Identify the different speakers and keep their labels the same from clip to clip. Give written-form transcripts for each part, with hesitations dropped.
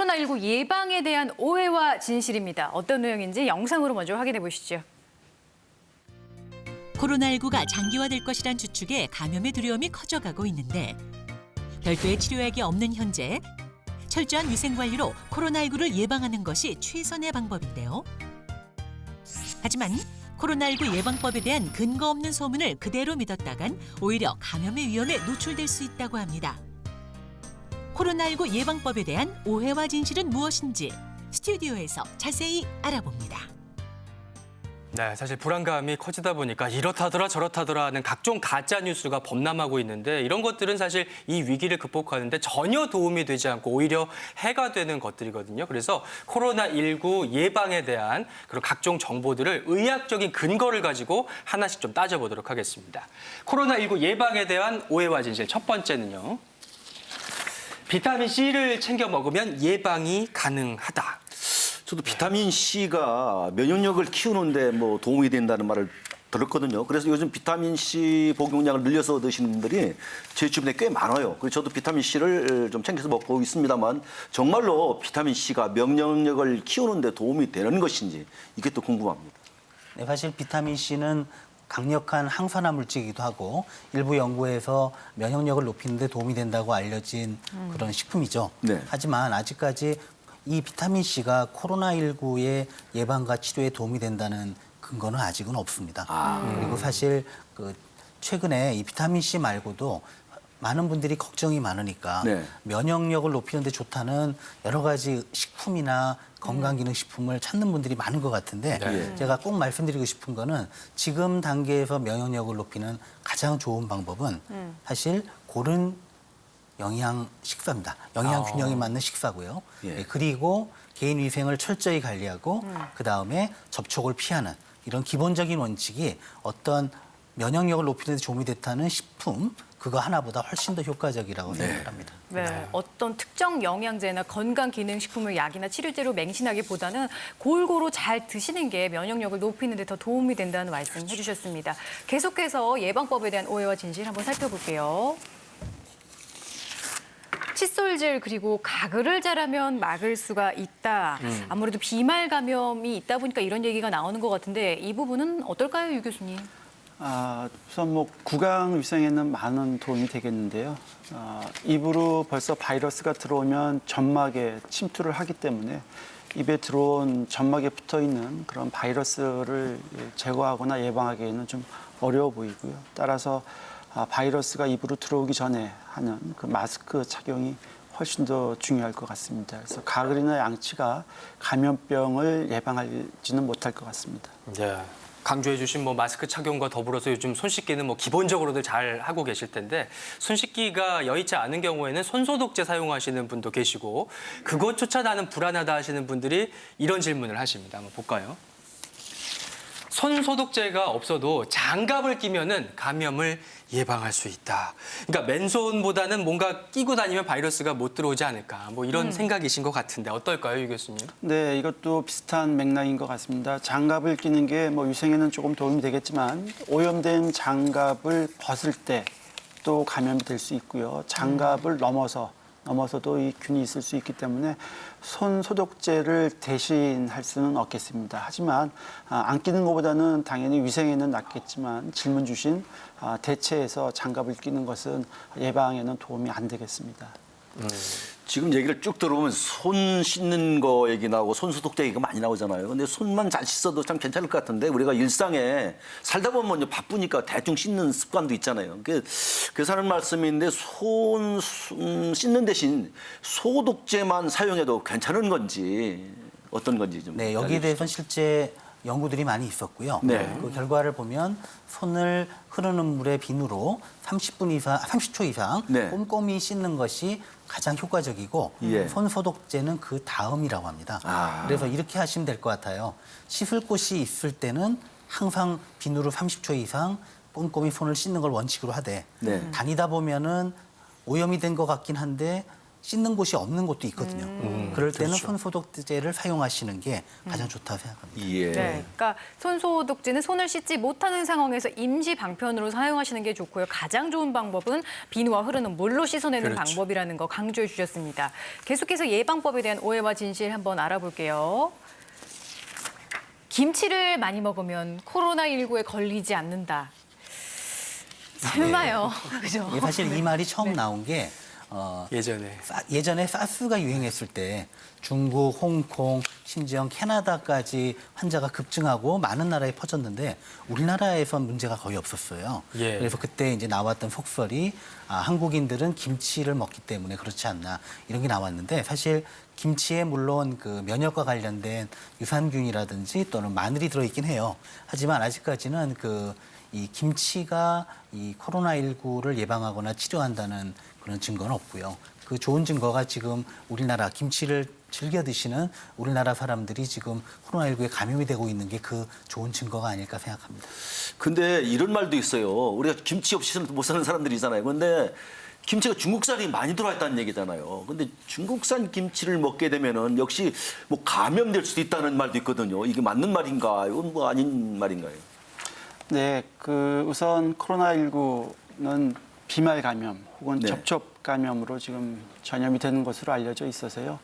Speaker 1: 코로나19 예방에 대한 오해와 진실입니다. 어떤 내용인지 영상으로 먼저 확인해 보시죠.
Speaker 2: 코로나19가 장기화될 것이란 추측에 감염의 두려움이 커져가고 있는데 별도의 치료약이 없는 현재 철저한 위생관리로 코로나19를 예방하는 것이 최선의 방법인데요. 하지만 코로나19 예방법에 대한 근거 없는 소문을 그대로 믿었다간 오히려 감염의 위험에 노출될 수 있다고 합니다. 코로나19 예방법에 대한 오해와 진실은 무엇인지 스튜디오에서 자세히 알아봅니다.
Speaker 3: 네, 사실 불안감이 커지다 보니까 이렇다더라 저렇다더라 하는 각종 가짜 뉴스가 범람하고 있는데 이런 것들은 사실 이 위기를 극복하는데 전혀 도움이 되지 않고 오히려 해가 되는 것들이거든요. 그래서 코로나19 예방에 대한 그런 각종 정보들을 의학적인 근거를 가지고 하나씩 좀 따져보도록 하겠습니다. 코로나19 예방에 대한 오해와 진실 첫 번째는요. 비타민C를 챙겨 먹으면 예방이 가능하다.
Speaker 4: 저도 비타민 C가 면역력을 키우는데 뭐 도움이 된다는 말을 들었거든요. 그래서 요즘 비타민 C 복용량을 늘려서 드시는 분들이 제 주변에 꽤 많아요. 그래서 저도 비타민 C를 좀 챙겨서 먹고 있습니다만 정말로 비타민 C가 면역력을 키우는데 도움이 되는 것인지 이게 또 궁금합니다.
Speaker 5: 네, 사실 비타민 C는 강력한 항산화 물질이기도 하고 일부 연구에서 면역력을 높이는 데 도움이 된다고 알려진 그런 식품이죠.
Speaker 4: 네.
Speaker 5: 하지만 아직까지 이 비타민 C가 코로나19의 예방과 치료에 도움이 된다는 근거는 아직은 없습니다. 그리고 사실 최근에 이 비타민 C 말고도 많은 분들이 걱정이 많으니까
Speaker 4: 네.
Speaker 5: 면역력을 높이는 데 좋다는 여러 가지 식품이나 건강기능식품을 찾는 분들이 많은 것 같은데
Speaker 4: 네.
Speaker 5: 제가 꼭 말씀드리고 싶은 거는 지금 단계에서 면역력을 높이는 가장 좋은 방법은 사실 고른 영양 식사입니다. 영양 균형이 맞는 식사고요.
Speaker 4: 예.
Speaker 5: 네, 그리고 개인 위생을 철저히 관리하고 그다음에 접촉을 피하는 이런 기본적인 원칙이 어떤 면역력을 높이는 데 도움이 됐다는 식품 그거 하나보다 훨씬 더 효과적이라고 생각합니다.
Speaker 1: 네, 어떤 특정 영양제나 건강기능식품을 약이나 치료제로 맹신하기보다는 골고루 잘 드시는 게 면역력을 높이는 데 더 도움이 된다는 말씀 해주셨습니다. 계속해서 예방법에 대한 오해와 진실 한번 살펴볼게요. 칫솔질 그리고 가글을 잘하면 막을 수가 있다. 아무래도 비말 감염이 있다 보니까 이런 얘기가 나오는 것 같은데 이 부분은 어떨까요, 유 교수님?
Speaker 6: 우선 뭐 구강 위생에는 많은 도움이 되겠는데요. 입으로 벌써 바이러스가 들어오면 점막에 침투를 하기 때문에 입에 들어온 점막에 붙어 있는 그런 바이러스를 제거하거나 예방하기에는 좀 어려워 보이고요. 따라서 바이러스가 입으로 들어오기 전에 하는 그 마스크 착용이 훨씬 더 중요할 것 같습니다. 그래서 가글이나 양치가 감염병을 예방하지는 못할 것 같습니다.
Speaker 3: 네. 강조해 주신 뭐 마스크 착용과 더불어서 요즘 손 씻기는 뭐 기본적으로도 잘 하고 계실 텐데 손 씻기가 여의치 않은 경우에는 손소독제 사용하시는 분도 계시고 그것조차 나는 불안하다 하시는 분들이 이런 질문을 하십니다. 한번 볼까요? 손소독제가 없어도 장갑을 끼면은 감염을 예방할 수 있다. 그러니까 맨손보다는 뭔가 끼고 다니면 바이러스가 못 들어오지 않을까. 뭐 이런 생각이신 것 같은데 어떨까요, 유 교수님?
Speaker 6: 네, 이것도 비슷한 맥락인 것 같습니다. 장갑을 끼는 게 뭐 위생에는 조금 도움이 되겠지만 오염된 장갑을 벗을 때 또 감염이 될 수 있고요. 장갑을 넘어서도 이 균이 있을 수 있기 때문에 손 소독제를 대신할 수는 없겠습니다. 하지만 안 끼는 것보다는 당연히 위생에는 낫겠지만 질문 주신 대체해서 장갑을 끼는 것은 예방에는 도움이 안 되겠습니다.
Speaker 4: 지금 얘기를 쭉 들어보면 손 씻는 거 얘기 나오고 손 소독제 얘기가 많이 나오잖아요. 근데 손만 잘 씻어도 참 괜찮을 것 같은데 우리가 일상에 살다 보면 이제 바쁘니까 대충 씻는 습관도 있잖아요. 그래서 하는 말씀인데 손 씻는 대신 소독제만 사용해도 괜찮은 건지 어떤 건지 좀.
Speaker 5: 네, 여기에 대해서는 실제 연구들이 많이 있었고요.
Speaker 4: 네.
Speaker 5: 그 결과를 보면 손을 흐르는 물에 비누로 30초 이상
Speaker 4: 네.
Speaker 5: 꼼꼼히 씻는 것이 가장 효과적이고
Speaker 4: 예.
Speaker 5: 손 소독제는 그 다음이라고 합니다. 그래서 이렇게 하시면 될 것 같아요. 씻을 곳이 있을 때는 항상 비누로 30초 이상 꼼꼼히 손을 씻는 걸 원칙으로 하되
Speaker 4: 네.
Speaker 5: 다니다 보면은 오염이 된 것 같긴 한데 씻는 곳이 없는 곳도 있거든요. 그럴 때는
Speaker 3: 그렇죠.
Speaker 5: 손소독제를 사용하시는 게 가장 좋다고 생각합니다.
Speaker 4: 예.
Speaker 1: 네, 그러니까 손소독제는 손을 씻지 못하는 상황에서 임시 방편으로 사용하시는 게 좋고요. 가장 좋은 방법은 비누와 흐르는 물로 씻어내는
Speaker 3: 그렇죠.
Speaker 1: 방법이라는 거 강조해 주셨습니다. 계속해서 예방법에 대한 오해와 진실 한번 알아볼게요. 김치를 많이 먹으면 코로나19에 걸리지 않는다. 설마요. 그죠?
Speaker 5: 예, 사실 이 말이 처음
Speaker 1: 네.
Speaker 5: 나온 게
Speaker 3: 예전에
Speaker 5: 사스가 유행했을 때 중국, 홍콩, 심지어 캐나다까지 환자가 급증하고 많은 나라에 퍼졌는데 우리나라에선 문제가 거의 없었어요.
Speaker 3: 예.
Speaker 5: 그래서 그때 이제 나왔던 속설이 한국인들은 김치를 먹기 때문에 그렇지 않나 이런 게 나왔는데 사실 김치에 물론 그 면역과 관련된 유산균이라든지 또는 마늘이 들어있긴 해요. 하지만 아직까지는 이 김치가 이 코로나19를 예방하거나 치료한다는 그런 증거는 없고요. 그 좋은 증거가 지금 우리나라 김치를 즐겨 드시는 우리나라 사람들이 지금 코로나19에 감염이 되고 있는 게 그 좋은 증거가 아닐까 생각합니다.
Speaker 4: 근데 이런 말도 있어요. 우리가 김치 없이는 못 사는 사람들이잖아요. 근데 김치가 중국산이 많이 들어와 있다는 얘기잖아요. 근데 중국산 김치를 먹게 되면은 역시 뭐 감염될 수도 있다는 말도 있거든요. 이게 맞는 말인가? 이건 뭐 아닌 말인가요?
Speaker 6: 네, 우선 코로나19는 비말 감염 혹은
Speaker 4: 네.
Speaker 6: 접촉 감염으로 지금 전염이 되는 것으로 알려져 있어서요.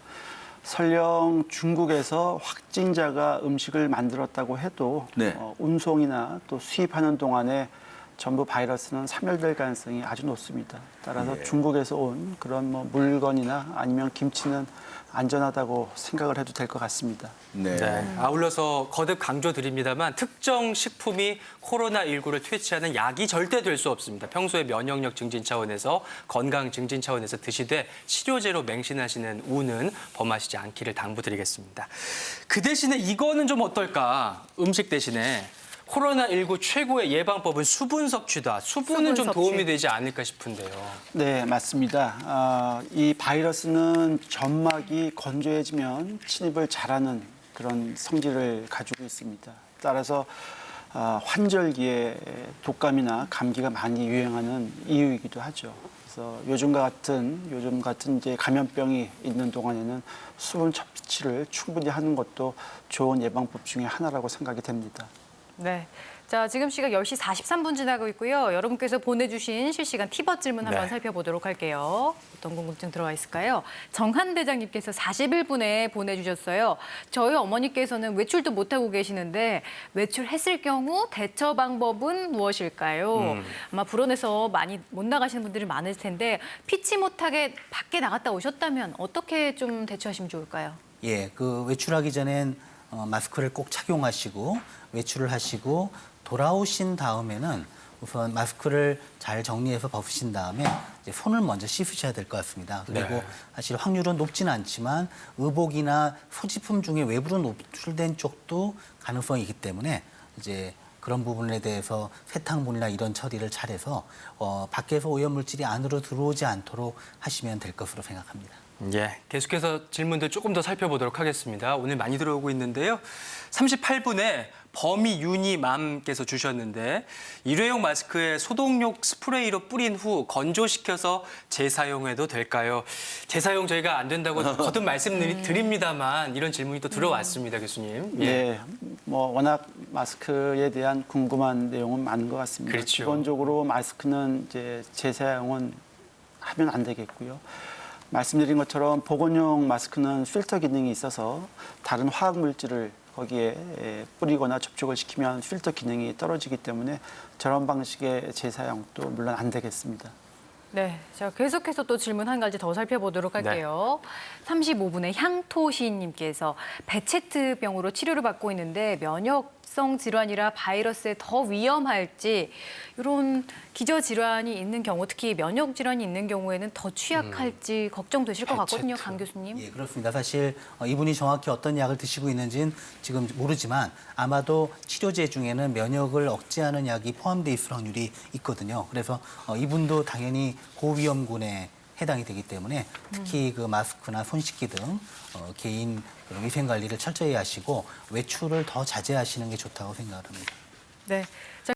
Speaker 6: 설령 중국에서 확진자가 음식을 만들었다고 해도
Speaker 4: 네.
Speaker 6: 운송이나 또 수입하는 동안에 전부 바이러스는 사멸될 가능성이 아주 높습니다. 따라서
Speaker 4: 예.
Speaker 6: 중국에서 온 그런 뭐 물건이나 아니면 김치는 안전하다고 생각을 해도 될 것 같습니다.
Speaker 4: 네.
Speaker 3: 네. 아울러서 거듭 강조드립니다만 특정 식품이 코로나19를 퇴치하는 약이 절대 될 수 없습니다. 평소에 면역력 증진 차원에서 건강 증진 차원에서 드시되 치료제로 맹신하시는 우는 범하시지 않기를 당부드리겠습니다. 그 대신에 이거는 좀 어떨까? 음식 대신에 코로나19 최고의 예방법은 수분 섭취다. 수분은
Speaker 1: 수분
Speaker 3: 좀
Speaker 1: 섭취.
Speaker 3: 도움이 되지 않을까 싶은데요.
Speaker 6: 네, 맞습니다. 이 바이러스는 점막이 건조해지면 침입을 잘하는 그런 성질을 가지고 있습니다. 따라서 환절기에 독감이나 감기가 많이 유행하는 이유이기도 하죠. 그래서 요즘 같은 이제 감염병이 있는 동안에는 수분 섭취를 충분히 하는 것도 좋은 예방법 중에 하나라고 생각이 됩니다.
Speaker 1: 네. 자, 지금 시각 10시 43분 지나고 있고요. 여러분께서 보내주신 실시간 티벗 질문 한번
Speaker 3: 네.
Speaker 1: 살펴보도록 할게요. 어떤 궁금증 들어와 있을까요? 정한 대장님께서 41분에 보내주셨어요. 저희 어머니께서는 외출도 못하고 계시는데 외출했을 경우 대처 방법은 무엇일까요? 아마 불온해서 많이 못 나가시는 분들이 많을 텐데 피치 못하게 밖에 나갔다 오셨다면 어떻게 좀 대처하시면 좋을까요?
Speaker 5: 예, 외출하기 전엔 마스크를 꼭 착용하시고 외출을 하시고 돌아오신 다음에는 우선 마스크를 잘 정리해서 벗으신 다음에 이제 손을 먼저 씻으셔야 될 것 같습니다. 그리고
Speaker 3: 네.
Speaker 5: 사실 확률은 높지는 않지만 의복이나 소지품 중에 외부로 노출된 쪽도 가능성이 있기 때문에 이제 그런 부분에 대해서 세탁물이나 이런 처리를 잘해서 밖에서 오염물질이 안으로 들어오지 않도록 하시면 될 것으로 생각합니다.
Speaker 3: 예, 계속해서 질문들 조금 더 살펴보도록 하겠습니다. 오늘 많이 들어오고 있는데요. 38분에 범이윤이맘께서 주셨는데 일회용 마스크에 소독용 스프레이로 뿌린 후 건조시켜서 재사용해도 될까요? 재사용 저희가 안 된다고 거듭 말씀드립니다만 이런 질문이 또 들어왔습니다, 교수님. 예.
Speaker 6: 네, 뭐 워낙 마스크에 대한 궁금한 내용은 많은 것 같습니다.
Speaker 3: 그렇죠.
Speaker 6: 기본적으로 마스크는 이제 재사용은 하면 안 되겠고요. 말씀드린 것처럼 보건용 마스크는 필터 기능이 있어서 다른 화학 물질을 거기에 뿌리거나 접촉을 시키면 필터 기능이 떨어지기 때문에 저런 방식의 재사용도 물론 안 되겠습니다.
Speaker 1: 네, 자 계속해서 또 질문 한 가지 더 살펴보도록 할게요. 35분에 향토시인님께서 베체트병으로 치료를 받고 있는데 면역성 질환이라 바이러스에 더 위험할지 이런 기저 질환이 있는 경우, 특히 면역 질환이 있는 경우에는 더 취약할지 걱정되실 것 같거든요, 강 교수님.
Speaker 5: 예, 그렇습니다. 사실 이분이 정확히 어떤 약을 드시고 있는지는 지금 모르지만 아마도 치료제 중에는 면역을 억제하는 약이 포함되어 있을 확률이 있거든요. 그래서 이분도 당연히 고위험군에 해당이 되기 때문에 특히 그 마스크나 손 씻기 등 개인 위생 관리를 철저히 하시고 외출을 더 자제하시는 게 좋다고 생각합니다.
Speaker 1: 네. 자,